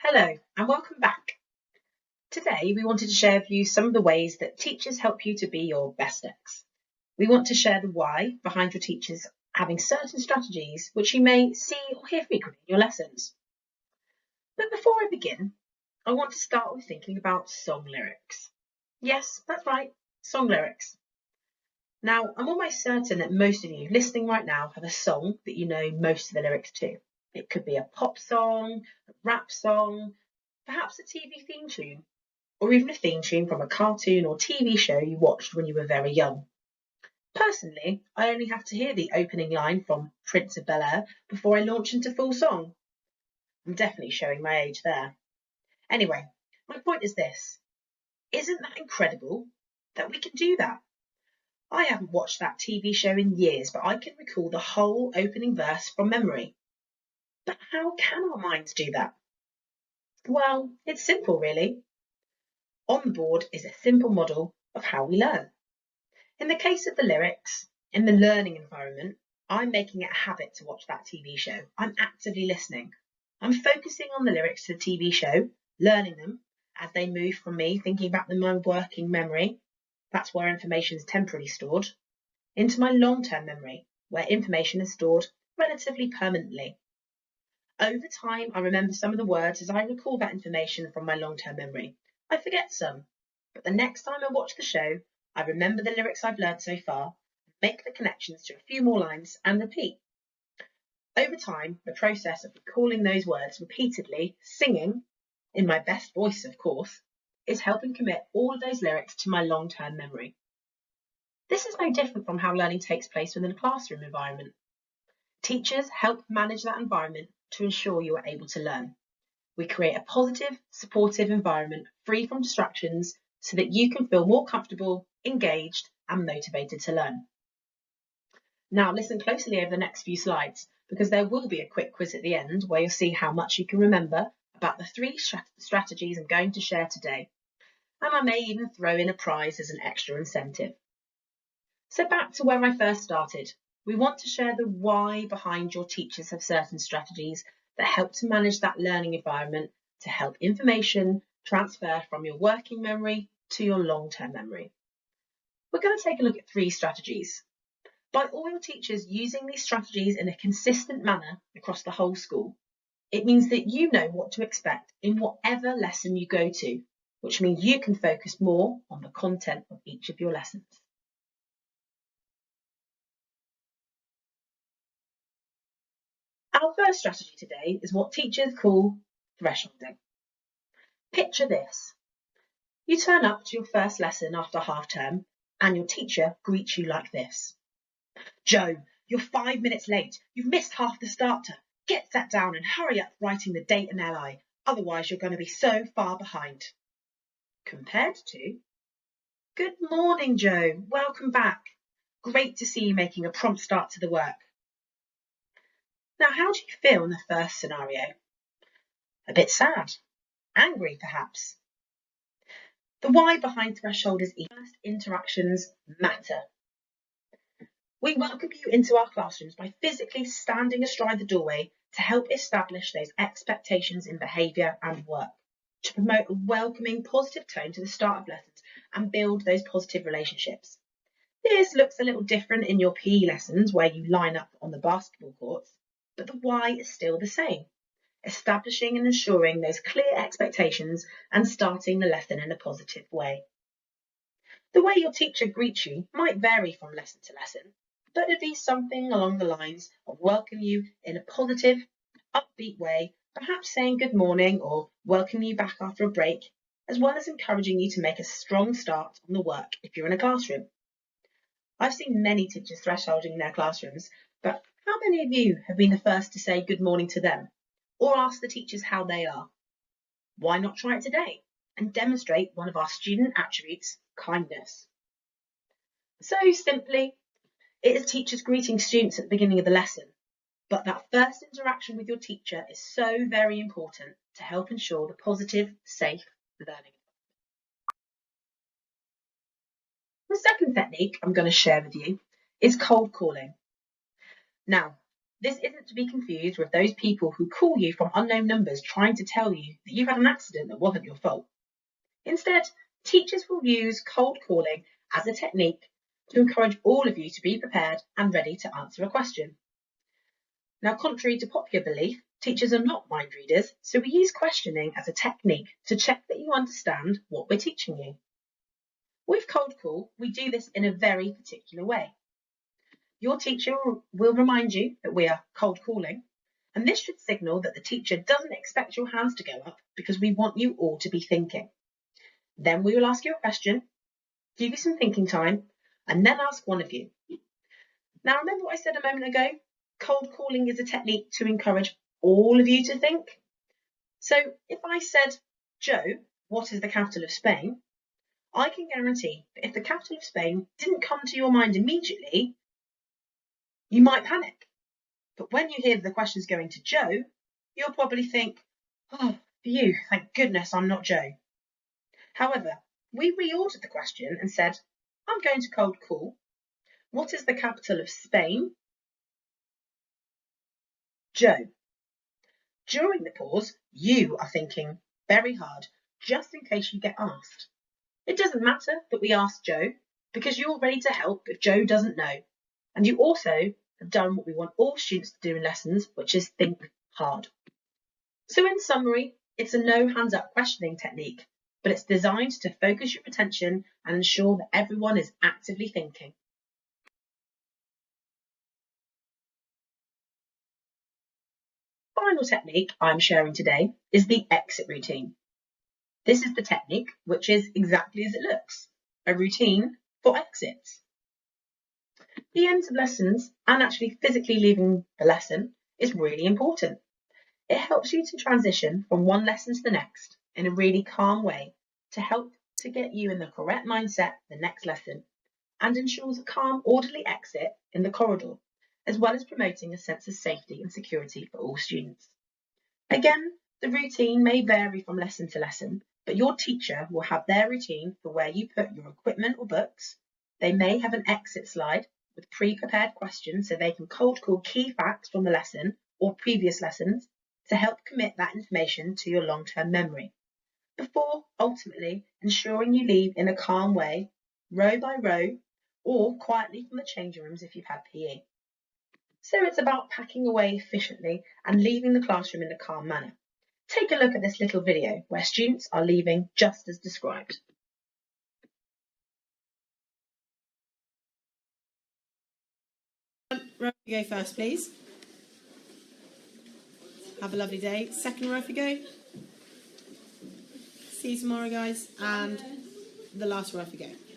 Hello and welcome back. Today we wanted to share with you some of the ways that teachers help you to be your best ex. We want to share the why behind your teachers having certain strategies which you may see or hear frequently in your lessons. But before I begin, I want to start with thinking about song lyrics. Yes, that's right, song lyrics. Now, I'm almost certain that most of you listening right now have a song that you know most of the lyrics to. It could be a pop song, a rap song, perhaps a TV theme tune, or even a theme tune from a cartoon or TV show you watched when you were very young. Personally, I only have to hear the opening line from Prince of Bel-Air before I launch into full song. I'm definitely showing my age there. Anyway, my point is this. Isn't that incredible that we can do that? I haven't watched that TV show in years, but I can recall the whole opening verse from memory. But how can our minds do that? Well, it's simple really. On the board is a simple model of how we learn. In the case of the lyrics, in the learning environment, I'm making it a habit to watch that TV show. I'm actively listening. I'm focusing on the lyrics to the TV show, learning them as they move from me thinking about them in my working memory. That's where information is temporarily stored, into my long-term memory, where information is stored relatively permanently. Over time, I remember some of the words as I recall that information from my long-term memory. I forget some, but the next time I watch the show, I remember the lyrics I've learned so far, make the connections to a few more lines and repeat. Over time, the process of recalling those words repeatedly, singing, in my best voice of course, is helping commit all of those lyrics to my long-term memory. This is no different from how learning takes place within a classroom environment. Teachers help manage that environment to ensure you are able to learn. We create a positive, supportive environment free from distractions so that you can feel more comfortable, engaged and motivated to learn. Now listen closely over the next few slides because there will be a quick quiz at the end where you'll see how much you can remember about the three strategies I'm going to share today. And I may even throw in a prize as an extra incentive. So back to where I first started. We want to share the why behind your teachers have certain strategies that help to manage that learning environment to help information transfer from your working memory to your long-term memory. We're going to take a look at three strategies. By all your teachers using these strategies in a consistent manner across the whole school, it means that you know what to expect in whatever lesson you go to, which means you can focus more on the content of each of your lessons. Our first strategy today is what teachers call thresholding. Picture this. You turn up to your first lesson after half term and your teacher greets you like this. Joe, you're 5 minutes late. You've missed half the starter. Get sat down and hurry up writing the date and LI. Otherwise you're going to be so far behind. Compared to, good morning, Joe. Welcome back. Great to see you making a prompt start to the work. Now, how do you feel in the first scenario? A bit sad, angry perhaps. The why behind threshold is first interactions matter. We welcome you into our classrooms by physically standing astride the doorway to help establish those expectations in behaviour and work, to promote a welcoming, positive tone to the start of lessons and build those positive relationships. This looks a little different in your PE lessons where you line up on the basketball courts, but the why is still the same. Establishing and ensuring those clear expectations and starting the lesson in a positive way. The way your teacher greets you might vary from lesson to lesson, but it'd be something along the lines of welcome you in a positive, upbeat way, perhaps saying good morning or welcoming you back after a break, as well as encouraging you to make a strong start on the work if you're in a classroom. I've seen many teachers thresholding in their classrooms, but how many of you have been the first to say good morning to them or ask the teachers how they are? Why not try it today and demonstrate one of our student attributes, kindness? So simply, it is teachers greeting students at the beginning of the lesson, but that first interaction with your teacher is so very important to help ensure the positive, safe learning. The second technique I'm going to share with you is cold calling. Now, This isn't to be confused with those people who call you from unknown numbers trying to tell you that you've had an accident that wasn't your fault. Instead, teachers will use cold calling as a technique to encourage all of you to be prepared and ready to answer a question. Now, contrary to popular belief, teachers are not mind readers, so we use questioning as a technique to check that you understand what we're teaching you. With cold call, we do this in a very particular way. Your teacher will remind you that we are cold calling, and this should signal that the teacher doesn't expect your hands to go up because we want you all to be thinking. Then we will ask you a question, give you some thinking time, and then ask one of you. Now, remember what I said a moment ago? Cold calling is a technique to encourage all of you to think. So if I said, Joe, what is the capital of Spain? I can guarantee that if the capital of Spain didn't come to your mind immediately, you might panic. But when you hear the question's going to Joe, you'll probably think, oh, phew, thank goodness I'm not Joe. However, we reordered the question and said, I'm going to cold call. What is the capital of Spain? Joe. During the pause, you are thinking very hard, just in case you get asked. It doesn't matter that we asked Joe, because you're ready to help if Joe doesn't know. And you also have done what we want all students to do in lessons, which is think hard. So in summary, it's a no hands up questioning technique, but it's designed to focus your attention and ensure that everyone is actively thinking. Final technique I'm sharing today is the exit routine. This is the technique which is exactly as it looks, a routine for exits. The ends of lessons and actually physically leaving the lesson is really important. It helps you to transition from one lesson to the next in a really calm way to help to get you in the correct mindset for the next lesson and ensures a calm, orderly exit in the corridor, as well as promoting a sense of safety and security for all students. Again, the routine may vary from lesson to lesson, but your teacher will have their routine for where you put your equipment or books. They may have an exit slide with pre-prepared questions so they can cold call key facts from the lesson or previous lessons to help commit that information to your long-term memory, before ultimately ensuring you leave in a calm way, row by row, or quietly from the changing rooms if you've had PE. So it's about packing away efficiently and leaving the classroom in a calm manner. Take a look at this little video where students are leaving just as described. Row you go first, please. Have a lovely day. Second row if you go. See you tomorrow, guys. And the last row if you go.